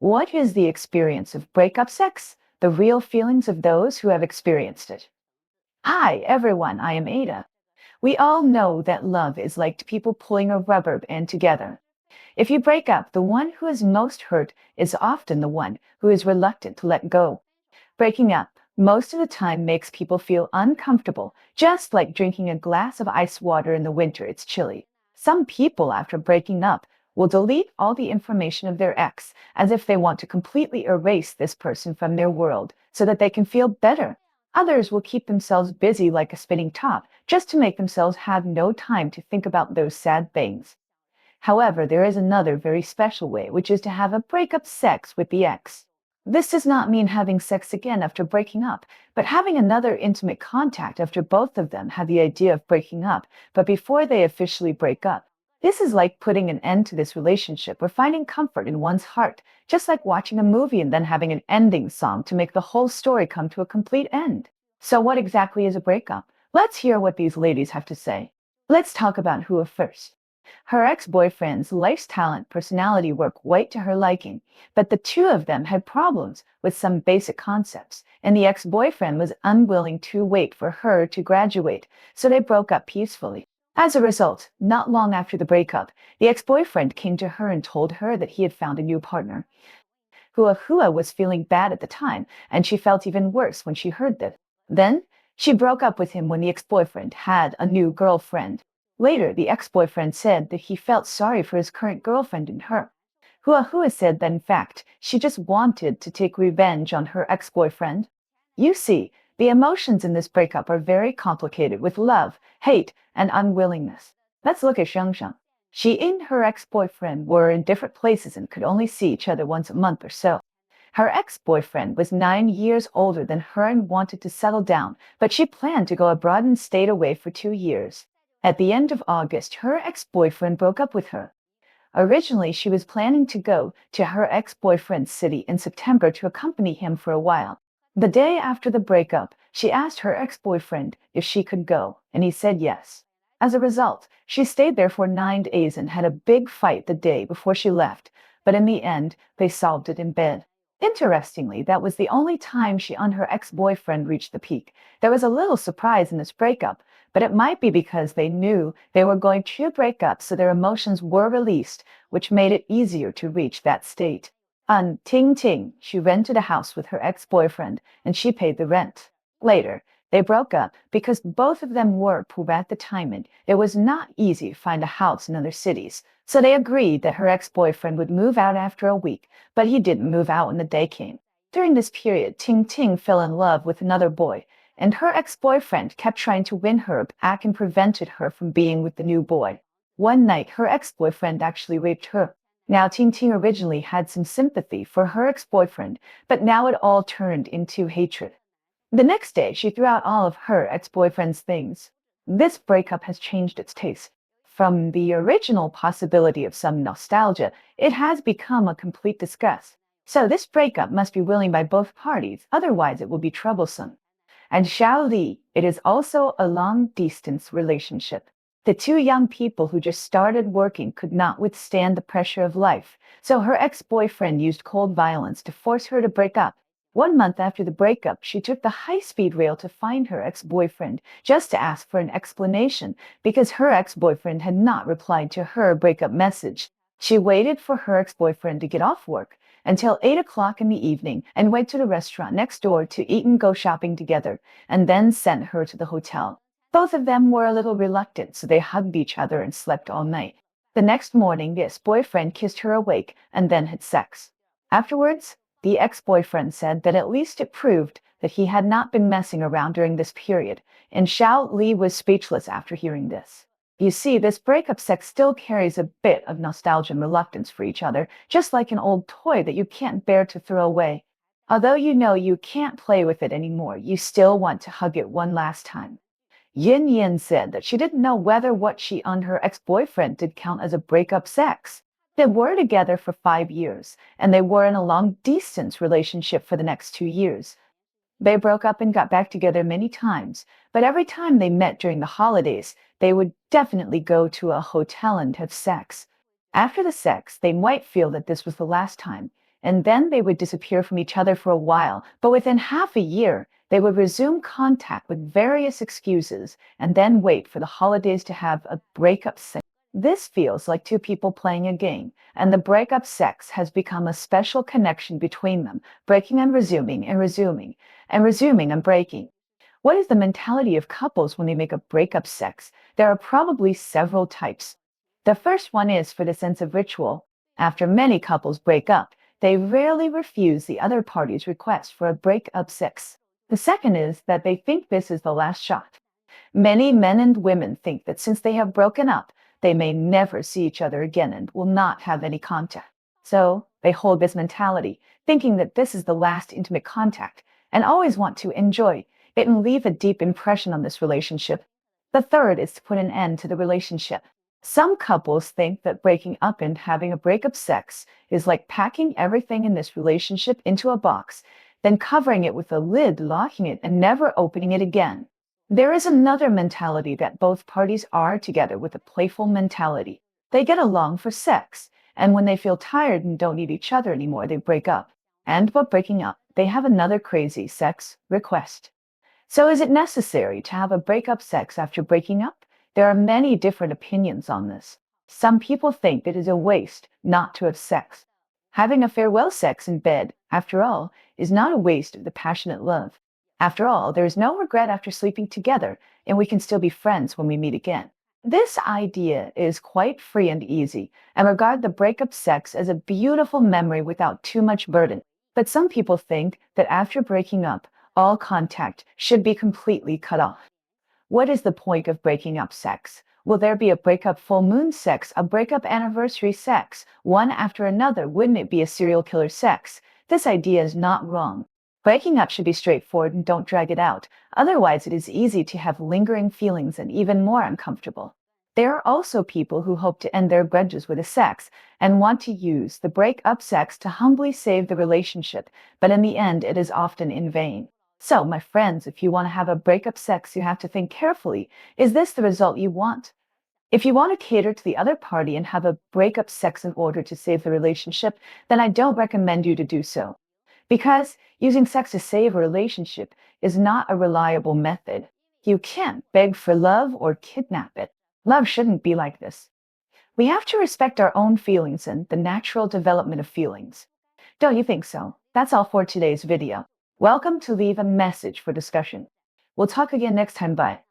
What is the experience of breakup sex? The real feelings of those who have experienced it. Hi, everyone, I am Ada. We all know that love is like people pulling a rubber band together. If you break up, the one who is most hurt is often the one who is reluctant to let go. Breaking up most of the time makes people feel uncomfortable, just like drinking a glass of ice water in the winter. It's chilly. Some people, after breaking up, will delete all the information of their ex as if they want to completely erase this person from their world so that they can feel better. Others will keep themselves busy like a spinning top just to make themselves have no time to think about those sad things. However, there is another very special way, which is to have a breakup sex with the ex. This does not mean having sex again after breaking up, but having another intimate contact after both of them have the idea of breaking up, but before they officially break up. This is like putting an end to this relationship or finding comfort in one's heart, just like watching a movie and then having an ending song to make the whole story come to a complete end. So what exactly is a breakup? Let's hear what these ladies have to say. Let's talk about Hua first. Her ex-boyfriend's lifestyle and personality were quite to her liking, but the two of them had problems with some basic concepts, and the ex-boyfriend was unwilling to wait for her to graduate, so they broke up peacefully. As a result, not long after the breakup, the ex-boyfriend came to her and told her that he had found a new partner. Hua was feeling bad at the time, and she felt even worse when she heard this. Then, she broke up with him when the ex-boyfriend had a new girlfriend. Later, the ex-boyfriend said that he felt sorry for his current girlfriend and her. Hua said that in fact, she just wanted to take revenge on her ex-boyfriend. You see, the emotions in this breakup are very complicated with love, hate, and unwillingness. Let's look at Shengsheng. She and her ex-boyfriend were in different places and could only see each other once a month or so. Her ex-boyfriend was 9 years older than her and wanted to settle down, but she planned to go abroad and stayed away for 2 years. At the end of August, her ex-boyfriend broke up with her. Originally, she was planning to go to her ex-boyfriend's city in September to accompany him for a while. The day after the breakup, she asked her ex-boyfriend if she could go, and he said yes. As a result, she stayed there for 9 days and had a big fight the day before she left, but in the end, they solved it in bed. Interestingly, that was the only time she and her ex-boyfriend reached the peak. There was a little surprise in this breakup, but it might be because they knew they were going to break up, so their emotions were released, which made it easier to reach that state. On Ting Ting, she rented a house with her ex-boyfriend, and she paid the rent. Later, they broke up because both of them were poor at the time and it was not easy to find a house in other cities. So they agreed that her ex-boyfriend would move out after a week, but he didn't move out when the day came. During this period, Ting Ting fell in love with another boy, and her ex-boyfriend kept trying to win her back and prevented her from being with the new boy. One night, her ex-boyfriend actually raped her. Now, Ting Ting originally had some sympathy for her ex-boyfriend, but now it all turned into hatred. The next day, she threw out all of her ex-boyfriend's things. This breakup has changed its taste. From the original possibility of some nostalgia, it has become a complete disgust. So this breakup must be willing by both parties, otherwise it will be troublesome. And Xiao Li, it is also a long-distance relationship. The two young people who just started working could not withstand the pressure of life, so her ex-boyfriend used cold violence to force her to break up. 1 month after the breakup, she took the high-speed rail to find her ex-boyfriend just to ask for an explanation because her ex-boyfriend had not replied to her breakup message. She waited for her ex-boyfriend to get off work until 8 o'clock in the evening and went to the restaurant next door to eat and go shopping together, and then sent her to the hotel. Both of them were a little reluctant, so they hugged each other and slept all night. The next morning, the ex-boyfriend kissed her awake and then had sex. Afterwards, the ex-boyfriend said that at least it proved that he had not been messing around during this period, and Xiao Li was speechless after hearing this. You see, this breakup sex still carries a bit of nostalgia and reluctance for each other, just like an old toy that you can't bear to throw away. Although you know you can't play with it anymore, you still want to hug it one last time. Yin Yin said that she didn't know whether what she and her ex-boyfriend did count as a breakup sex. They were together for 5 years, and they were in a long-distance relationship for the next 2 years. They broke up and got back together many times, but every time they met during the holidays, they would definitely go to a hotel and have sex. After the sex, they might feel that this was the last time, and then they would disappear from each other for a while. But within half a year, they would resume contact with various excuses and then wait for the holidays to have a breakup sex. This feels like two people playing a game, and the breakup sex has become a special connection between them, breaking and resuming and resuming and resuming and breaking. What is the mentality of couples when they make a breakup sex? There are probably several types. The first one is for the sense of ritual. After many couples break up, they rarely refuse the other party's request for a breakup sex. The second is that they think this is the last shot. Many men and women think that since they have broken up, they may never see each other again and will not have any contact. So they hold this mentality, thinking that this is the last intimate contact, and always want to enjoy it and leave a deep impression on this relationship. The third is to put an end to the relationship. Some couples think that breaking up and having a breakup sex is like packing everything in this relationship into a box, then covering it with a lid, locking it, and never opening it again. There is another mentality that both parties are together with a playful mentality. They get along for sex, and when they feel tired and don't need each other anymore, they break up. And by breaking up, they have another crazy sex request. So is it necessary to have a breakup sex after breaking up? There are many different opinions on this. Some people think that it is a waste not to have sex. Having a farewell sex in bed, after all, is not a waste of the passionate love. After all, there is no regret after sleeping together, and we can still be friends when we meet again. This idea is quite free and easy, and regard the breakup sex as a beautiful memory without too much burden. But some people think that after breaking up, all contact should be completely cut off. What is the point of breaking up sex? Will there be a breakup full moon sex, a breakup anniversary sex, one after another? Wouldn't it be a serial killer sex? This idea is not wrong. Breaking up should be straightforward and don't drag it out. Otherwise, it is easy to have lingering feelings and even more uncomfortable. There are also people who hope to end their grudges with a sex and want to use the breakup sex to humbly save the relationship, but in the end, it is often in vain. So, my friends, if you want to have a breakup sex, you have to think carefully. Is this the result you want? If you want to cater to the other party and have a breakup sex in order to save the relationship, then I don't recommend you to do so. Because using sex to save a relationship is not a reliable method. You can't beg for love or kidnap it. Love shouldn't be like this. We have to respect our own feelings and the natural development of feelings. Don't you think so? That's all for today's video. Welcome to Leave a Message for Discussion. We'll talk again next time. Bye.